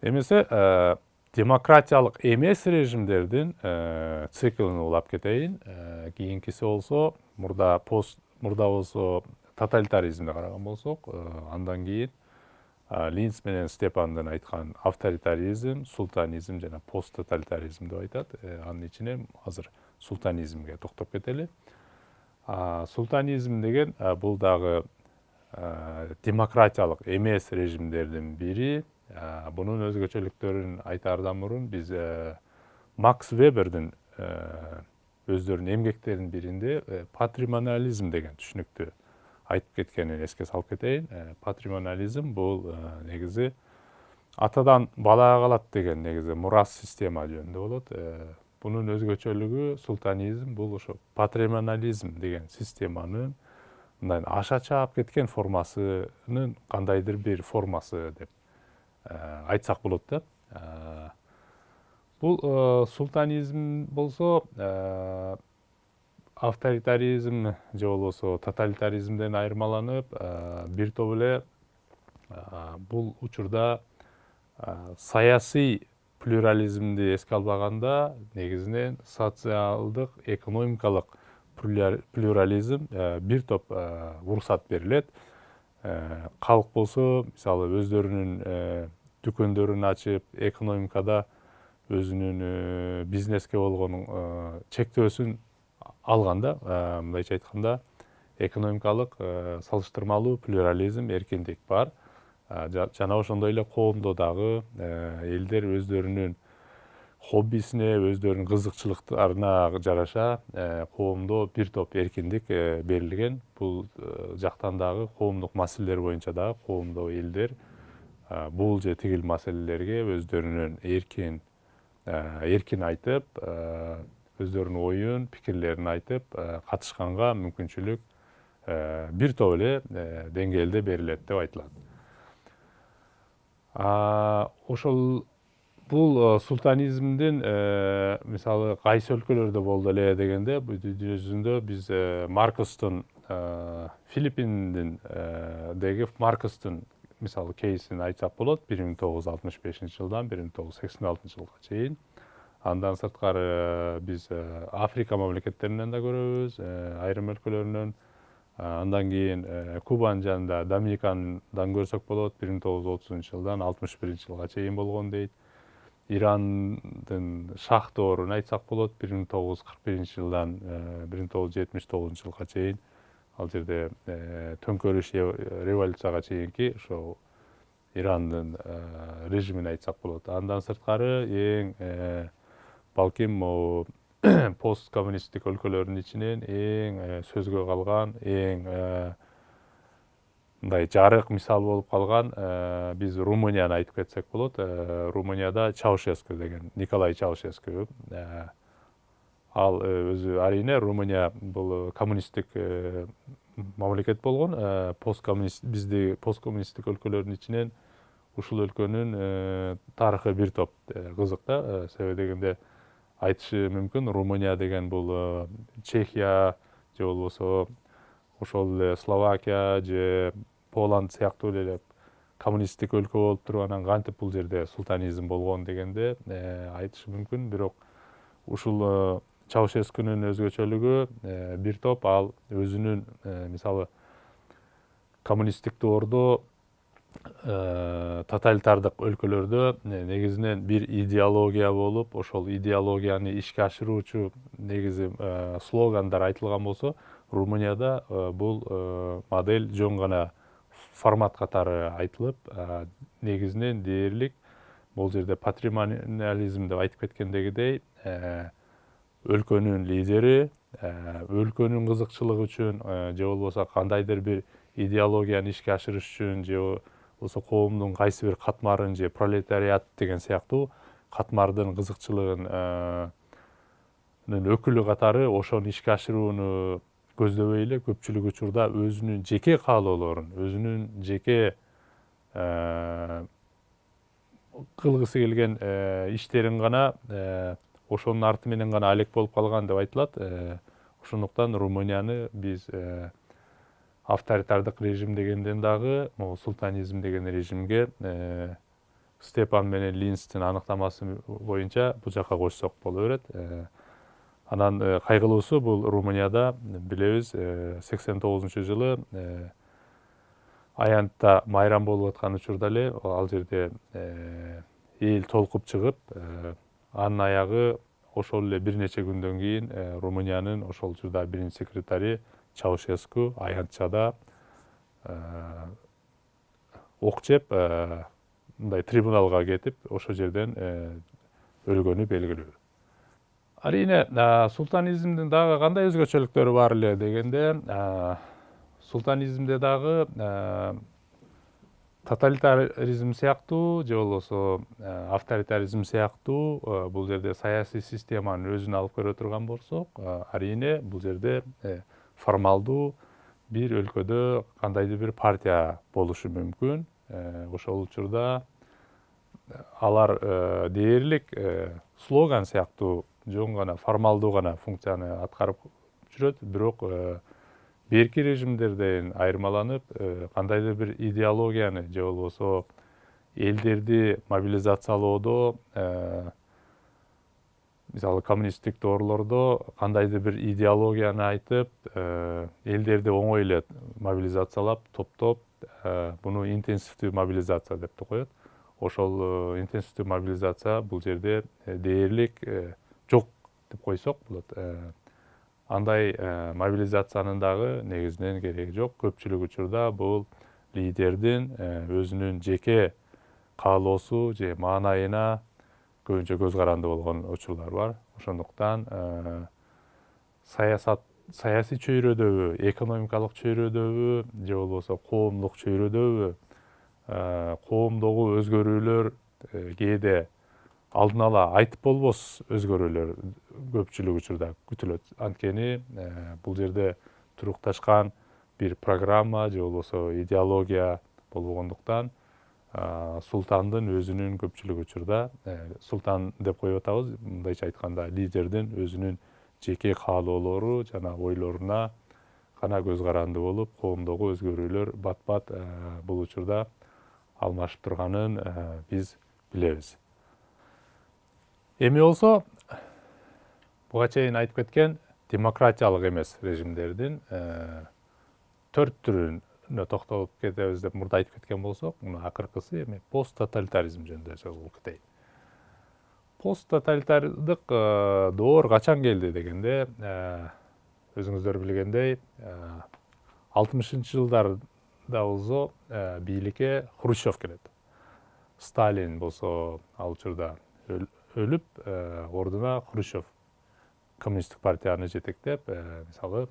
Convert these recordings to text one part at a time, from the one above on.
Эмесе демократиялык эмес режимдердин циклын улап кетейин. Кийинкиси болсо мурда болсо тоталитаризмди караган болсок, андан кийин Линц менен Степандын айткан авторитаризм, султанизм жана посттоталитаризм деп айтат. Анын ичинен азыр султанизмге токтоп кетели. Султанизм деген бул дагы демократиялык эмес режимдердин бири. Бунун өзгөчөлүктөрүн айтаардан мурун биз Макс Вебердин өздөрүнүн эмгектеринин биринде патримониализм деген түшүнүктү айтып кеткенин эске салып кетейин. Патримониализм бул негизи атадан балага калат деген негизи мурас система жөнүндө болот. Бунун өзгөчөлүгү султанизм бул ошо патримониализм деген системанын мындай аша чаап кеткен формасынын кандайдыр бир формасы деп айтсак болот да. Бул султанизм болсо авторитаризм же болбосо тоталитаризмден айырмаланып, бир топ эле бул учурда саясий плюрализмди эске албаганда негизинен социалдык, экономикалык плюрализм бир топ уруксат берилет. Калк болсо, мисалы, өздөрүнүн дүкөндөрүн ачып, экономикада өзүнүн бизнеске болгон чектөөсүн алганда, мындайча айтканда, экономикалык салыштырмалуу плюрализм, эркиндик бар. Жана ошондой эле коомдо дагы элдер өздөрүнүн хоббисине, өздөрүнүн кызыкчылыктарына жараша коомдо бир топ эркиндик берилген. Бул жактан дагы коомдук маселелер боюнча дагы коомдо элдер бул же тигил маселелерге өздөрүнүн эркин айтып, өздөрүнүн оюн, пикирлерин айтып, катышканга мүмкүнчүлүк бир топ эле деңгээлде берилет деп айтылат. Ошол бул султанизмдин мисалы кайсы өлкөлөрдө болду эле дегенде, дүнү жүзүндө биз Маркостун Филиппиндеги Маркостун мисалы кейсин айтсак болот. 1965 жылдан 1986 жылга чейин. Андан сырткары биз Африка мамлекеттеринен да көрөбүз, айрым өлкөлөрүнөн. Андан кийин Кубанын жанында Доминикандан көрсөк болот. 1930 жылдан 61 жылга чейин болгон дейт. Ирандын шах доорун айтсак болот. 1941 жылдан 1979 жылга чейин. Ал жерде төңкөрүш революцияга чейинки ошо Ирандын режимин айтсак болот. Андан сырткары эң балким посткоммунисттик өлкөлөрдүн ичинен эң сөзгө калган, эң мындай жарык мисал болуп калган биз Румынияны айтып кетсек болот. Румынияда Чаушеску деген, Николай Чаушеску. Ал өзү арине Румыния бул коммунисттик мамлекет болгон. Бизди посткоммунисттик өлкөлөрдүн ичинен ушул өлкөнүн тарыхы бир топ кызык да. Себеби дегенде айтышы мүмкүн, Румыния деген бул Чехия же болбосо ошол эле Словакия же Поланд сыяктуу эле коммунисттик өлкө болуп туруп, анан кантип бул жерде султанизм болгон дегенде айтышы мүмкүн. Бирок ушул Чаушескунун өзгөчөлүгү бир топ ал өзүнүн мисалы коммунисттик доордо тоталитардык өлкөлөрдө негизинен бир идеология болуп, ошол идеологияны ишке ашыруучу негизи слогандар айтылган болсо, Румынияда бул модель жөн гана формат катары айтылып, негизинен дээрлик бул жерде патримониализм деп айтып кеткендегидей, өлкөнүн лидери өлкөнүн кызыкчылыгы үчүн же болбосо кандайдыр бир идеологияны ишке ашырыш үчүн же болбосо коомдун кайсы бир катмарын же пролетариат деген сыяктуу катмардын кызыкчылыгынын өкүлү катары ошону ишке ашырууну көздөбөй эле көпчүлүк учурда өзүнүн жеке каалоолорун, өзүнүн жеке кылгысы келген иштерин гана ошонун арты менен гана алек болуп калган деп айтылат. Ошондуктан Румынияны биз авторитардык режим дегенден дагы султанизм деген режимге Степан менен Линстин аныктамасы боюнча бул жака койсок боло берет. Анан кайгылуусу бул Румынияда билебиз 89-жылы аянтта майрам болуп аткан учурда эле ал жерде эл толкуп чыгып, анын аягы ошол эле бир нече күндөн кийин Румыниянын ошол учурда биринчи секретари Чаушеску аянтчада ок жеп, мындай трибуналга кетип, ошол жерден өлгөнү белгилүү. Арийне султанизмдин дагы кандай өзгөчөлүктөрү бар эле дегенде, султанизмде дагы тоталитаризм сыяктуу же болбосо авторитаризм сыяктуу бул жерде саясий системанын өзүн алып көрө турган болсок, арийне бул жерде формалдуу бир өлкөдө кандайдыр бир партия болушу мүмкүн. Ошол учурда алар дээрлик слоган сыяктуу жөн гана формалдуу гана функцияны аткарып жүрөт, бирок берки режимдерден айырмаланып, кандайдыр бир идеологияны же болбосо элдерди мобилизациялоодо, мисалы коммунисттик доорлордо кандайдыр бир идеологияны айтып, элдерди оңой эле мобилизациялап, топтоп, буну интенсивдүү мобилизация деп коет. Ошол интенсивдүү мобилизация бул жерде дээрлик жок деп койсок болот. Андай мобилизациянын дагы негизинен кереги жок. Көпчүлүк учурда бул лидердин өзүнүн жеке каалоосу же маанайына көбүнчө көз каранды болгон учурлар бар. Ошондуктан саясий чөйрөдөбү, экономикалык чөйрөдөбү же болбосо коомдук чөйрөдөбү коомдогу өзгөрүүлөр кээде алдын ала айтып болбос өзгөрүүлөр көпчүлүк учурда күтүлөт. Анткени бул жерде турукташкан бир программа же болбосо идеология болбогондуктан султандын өзүнүн көпчүлүк учурда султан деп коюп атабыз, мындайча айтканда лидердин өзүнүн жеке каалоолору жана ойлоруна гана көз каранды болуп, коомдогу өзгөрүүлөр бат-бат бул учурда алмашып турганын биз билебиз. Эми болсо буга чейин айтып кеткен демократиялык эмес режимдердин 4 түрүнө токтолуп кетебиз деп мурда айтып кеткен болсок, муну акыркысы эми пост тоталитаризм жөнүндө сөз кылып кетейин. Пост тоталитардык доор качан келди дегенде, өзүңүздөр билгендей 60-жылдарда болсо бийликке Хрущев келет. Сталин болсо ал учурда өлүп, ордуна Хрущев коммунисттик партияны жетектеп, мисалы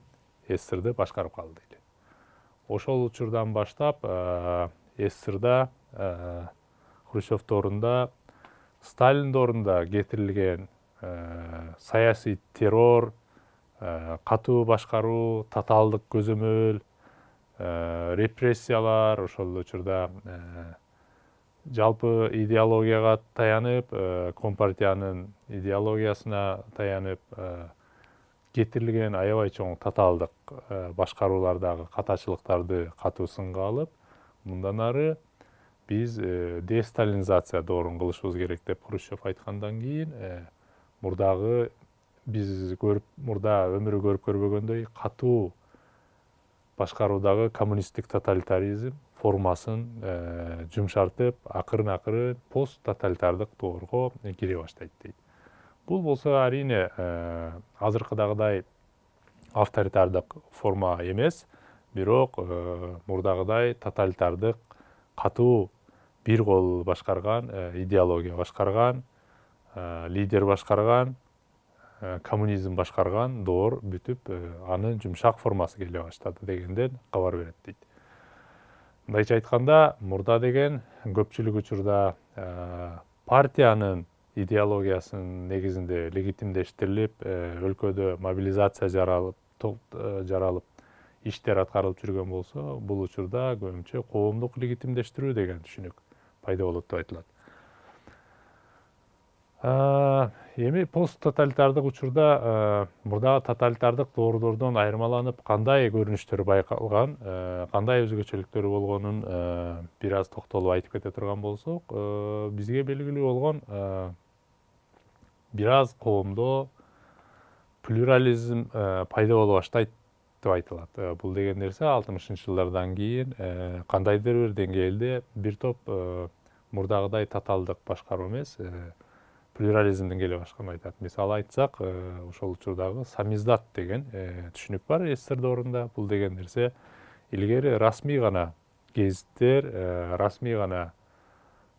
СССРды башкарып калды дейли. Ошол учурдан баштап СССРда Хрущев доорунда, Сталин доорунда кетирилген саясий террор, катуу башкаруу, тоталдык көзөмөл, репрессиялар, ошол учурда жалпы идеологияга таянып, компартиянын идеологиясына таянып кетирилген аябай чоң тоталдык башкаруулардагы катачылыктарды катуу сынга алып, мындан ары биз десталинизация доорун кылышыбыз керек деп Хрущев айткандан кийин, мурдагы биз мурда өмүрү көрүп көрбөгөндөй катуу башкаруудагы коммунисттик тоталитаризм формасын жумшартып, акырын пост тоталитардык доорго кире баштайт дейт. Бул болсо арийне азыркыдагыдай авторитардык форма эмес, бирок мурдагыдай тоталитардык катуу бир кол башкарган, идеология башкарган, лидер башкарган, коммунизм башкарган доор бүтүп, анын жумшак формасы келе баштады дегенден кабар берет дейт. Мындайча айтканда, мурда деген көпчүлүк учурда партиянын идеологиясынын негизинде легитимдештирилип, өлкөдө мобилизация жаралып, иштер аткарылып жүргөн болсо, бул учурда көбүнчө коомдук легитимдештирүү деген түшүнүк пайда болот деп айтылат. Эми пост тоталитардык учурда мурдагы тоталитардык доордордон айырмаланып кандай көрүнүштөр байкалган, кандай өзгөчөлүктөрү болгонун бир аз токтолуп айтып кете турган болсок, бизге белгилүү болгон бир аз коомдо плюрализм пайда боло баштайт деп айтылат. Бул деген нерсе 60-ынчы жылдардан кийин кандайдыр бир деңгээлде бир топ мурдагыдай тоталдык башкаруу эмес, плюрализмдин келе башканын айтат. Мисалы айтсак, ошол учурдагы самиздат деген түшүнүк бар СССР доорунда. Бул деген нерсе илгери расмий гана гезиттер, расмий гана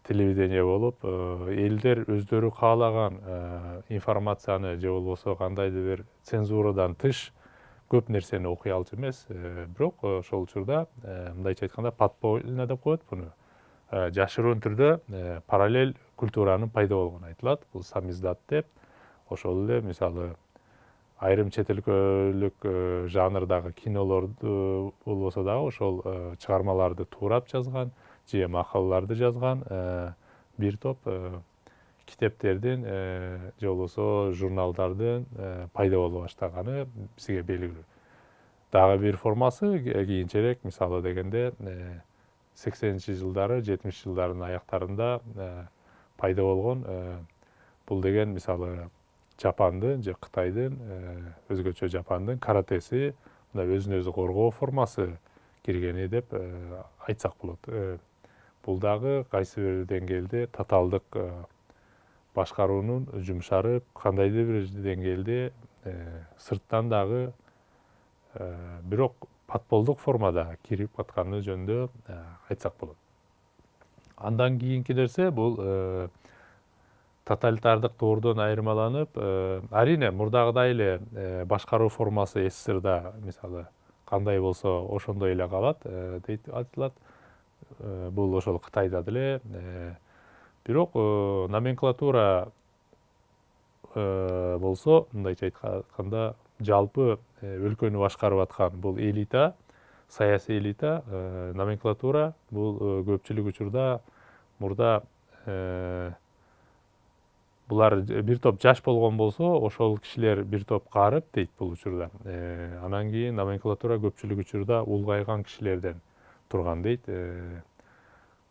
телевидение болуп, элдер өздөрү каалаган информацияны же болбосо кандайдыр бир цензурадан тыш көп нерсени окуй алчу эмес. Бирок ошол учурда мындайча айтканда подпольно деп коет буну. Жашыруун түрдө параллель культуранын пайда болгону айтылат. Бул самиздат деп. Ошол эле мисалы айрым чет өлкөлүк жанрдагы кинолорду болбосо дагы ошол чыгармаларды туурап жазган же макалаларды жазган бир топ китептердин же болбосо журналдардын пайда боло баштаганы бизге белгилүү. Дагы бир формасы кийинчерээк мисалы дегенде 80-нчи жылдары, 70-нчи жылдардын аяктарында пайда болгон бул деген мисалы Жапандын же Кытайдын өзгөчө Жапандын каратеси мына өзүн өзү коргоо формасы киргени деп айтсак болот. Бул дагы кайсы бир деңгээлде тоталдык башкаруунун жумшарып, кандайдыр бир деңгээлде сырттан дагы бирок подполдук формада кирип атканы жөнүндө айтсак болот. Андан кийинки нерсе бул тоталитардык доордон айырмаланып, арине мурдагыдай эле башкаруу формасы СССРда мисалы кандай болсо ошондой эле калат дейт айтылат. Бул ошол Кытайда деле. Бирок номенклатура болсо, мындайча айтканда, жалпы өлкөнү башкарып аткан бул элита, саясий элита, номенклатура бул көпчүлүк учурда мурда булар бир топ жаш болгон болсо, ошол кишилер бир топ карып дейт бул учурда. Анан кийин номенклатура көпчүлүк учурда улгайган кишилерден турган дейт.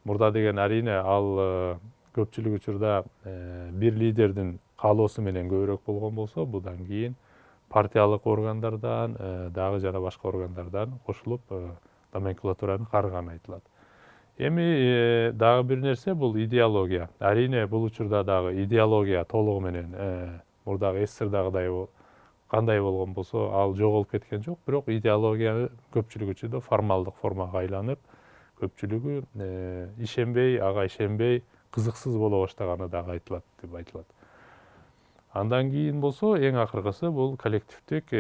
Мурда деген арине ал көпчүлүк учурда бир лидердин каалоосу менен көбүрөөк болгон болсо, будан кийин партиялык органдардан, дагы жана башка органдардан кошулуп номенклатураны карыганы айтылат. Эми дагы бир нерсе бул идеология. Арине бул учурда дагы идеология толугу менен мурдагы СССРдагыдай кандай болгон болсо, ал жоголуп кеткен жок, бирок идеология көпчүлүк учурда формалдык формага айланып, көпчүлүгү ишенбей, ага ишенбей, кызыксыз боло баштаганы дагы айтылат деп айтылат. Андан кийин болсо, эң акыркысы бул коллективдик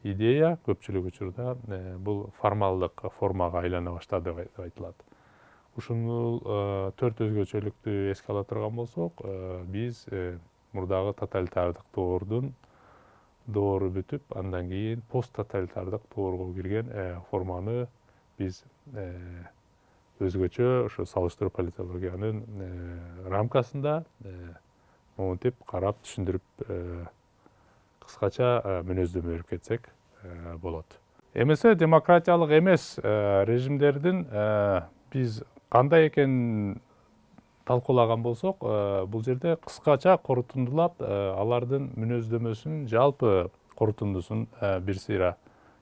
идея көпчүлүк учурда бул формалдык формага айлана баштады деп айтылат. Ушул 4 өзгөчөлүктү эске ала турган болсок, биз мурдагы тоталитардык доору бүтүп, андан кийин пост тоталитардык доорго кирген форманы биз өзгөчө ошо салыштыруу политологиянын рамкасында монтип карап түшүндүрүп кыскача мүнөздөмө берип кетсек болот. Эмесе демократиялык эмес режимдердин биз кандай экенин талкуулаган болсок, бул жерде кыскача корутундулап алардын мүнөздөмөсүнүн жалпы корутундусун бир сыйра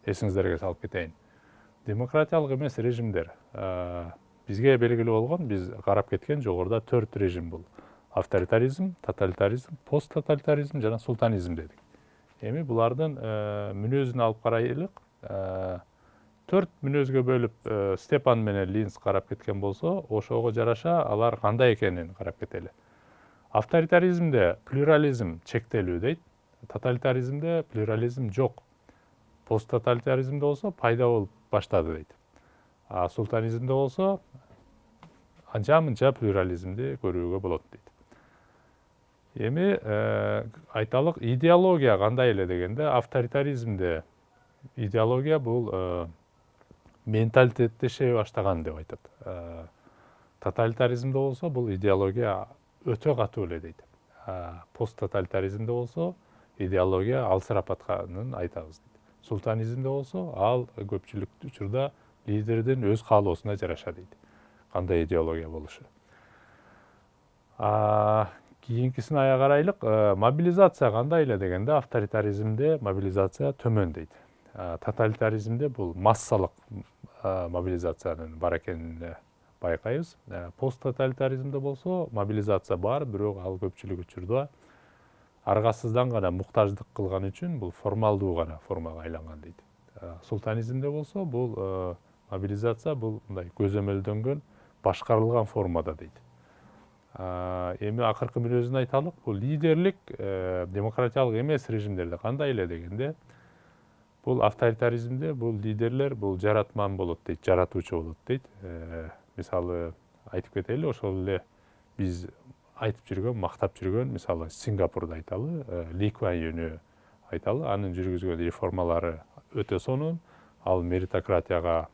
эсиңиздерге салып кетейин. Демократиялык эмес режимдер бизге белгилүү болгон, биз карап кеткен жогоруда 4 режим бул. Авторитаризм, тоталитаризм, посттоталитаризм жана султанизм дедик. Эми булардын мүнөзүн алып карайлык. 4 мүнөзгө бөлүп Степан менен Линц карап кеткен болсо, ошого жараша алар кандай экенин карап кетели. Авторитаризмде плюрализм чектелүү дейт. Тоталитаризмде плюрализм жок. Посттоталитаризмде болсо пайда болуп баштады дейт. А султанизмде болсо анча-мынча плюрализмди көрүүгө болот дейт. Эми айталык идеология кандай эле дегенде, авторитаризмде идеология бул менталитетти шее баштаган деп айтат. Тоталитаризмде болсо бул идеология өтө катуу эле дейт. посттоталитаризмде болсо идеология алсырап атканын айтабыз дейт. Султанизмде болсо ал көпчүлүк учурда лидердин өз каалоосуна жараша дейт. Кандай идеология болушу. Кийинкисин ая карайлык. Мобилизация кандай эле дегенде авторитаризмде мобилизация төмөн дейт. Тоталитаризмде бул массалык мобилизациянын бар экенин байкайбыз. Посттоталитаризмде болсо мобилизация бар, бирок ал көпчүлүк учурда аргасыздан гана муктаждык кылган үчүн бул формалдуу гана формага айланган дейт. Султанизмде болсо бул мобилизация бул мындай көзөмөлдөнгөн, башкарылган формада дейт. Эми акыркы мүнөзүн айталык. Бул лидерлик демократиялык эмес режимдерде кандай эле дегенде, бул авторитаризмде бул лидерлер бул жаратман болот дейт, жаратуучу болот дейт. Мисалы айтып кетели, ошол эле биз айтып жүргөн, мактап жүргөн, мисалы Сингапурду айталы, Ли Куан Юнү айталы, анын жүргүзгөн реформалары өтө сонун. Ал меритократияга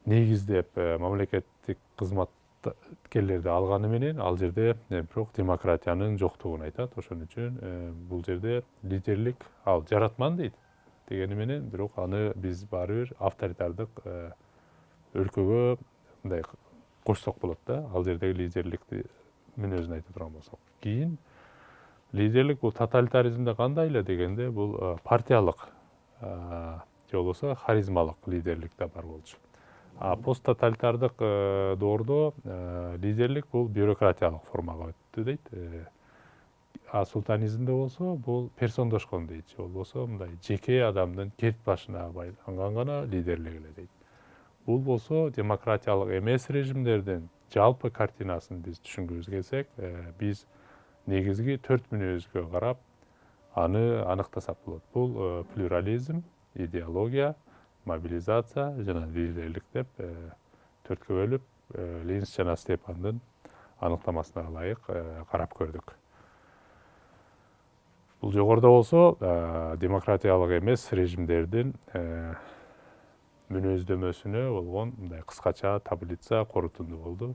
негиздеп мамлекеттик кызматкерлерди алганы менен ал жерде бирок демократиянын жоктугун айтат. Ошон үчүн бул жерде лидерлик ал жаратман дейт дегени менен, бирок аны биз баары бир авторитардык өлкөгө мындай кошсок болот да, ал жердеги лидерликти мүнөзүн айта турган болсок. Кийин лидерлик бул тоталитаризмде кандай эле дегенде, бул партиялык же болбосо харизмалык лидерлик да бар болчу. Посттоталитардык доордо лидерлик бул бюрократиялык формага өттү дейт. Султанизмде болсо бул персондошкон дейт, же болбосо мындай жеке адамдын керт башына байланган гана лидерлик эле дейт. Бул болсо демократиялык эмес режимдердин жалпы картинасын биз түшүнгүбүз келсек, биз негизги 4 мүнөзгө карап аны аныктасак болот. Бул плюрализм, идеология, мобилизация жана лидерлик деп 4кө бөлүп, Линс жана Степандын аныктамасына ылайык карап көрдүк. Бул жогоруда болсо демократиялык эмес режимдердин мүнөздөмөсүнө болгон мындай кыскача таблица корутунду болду.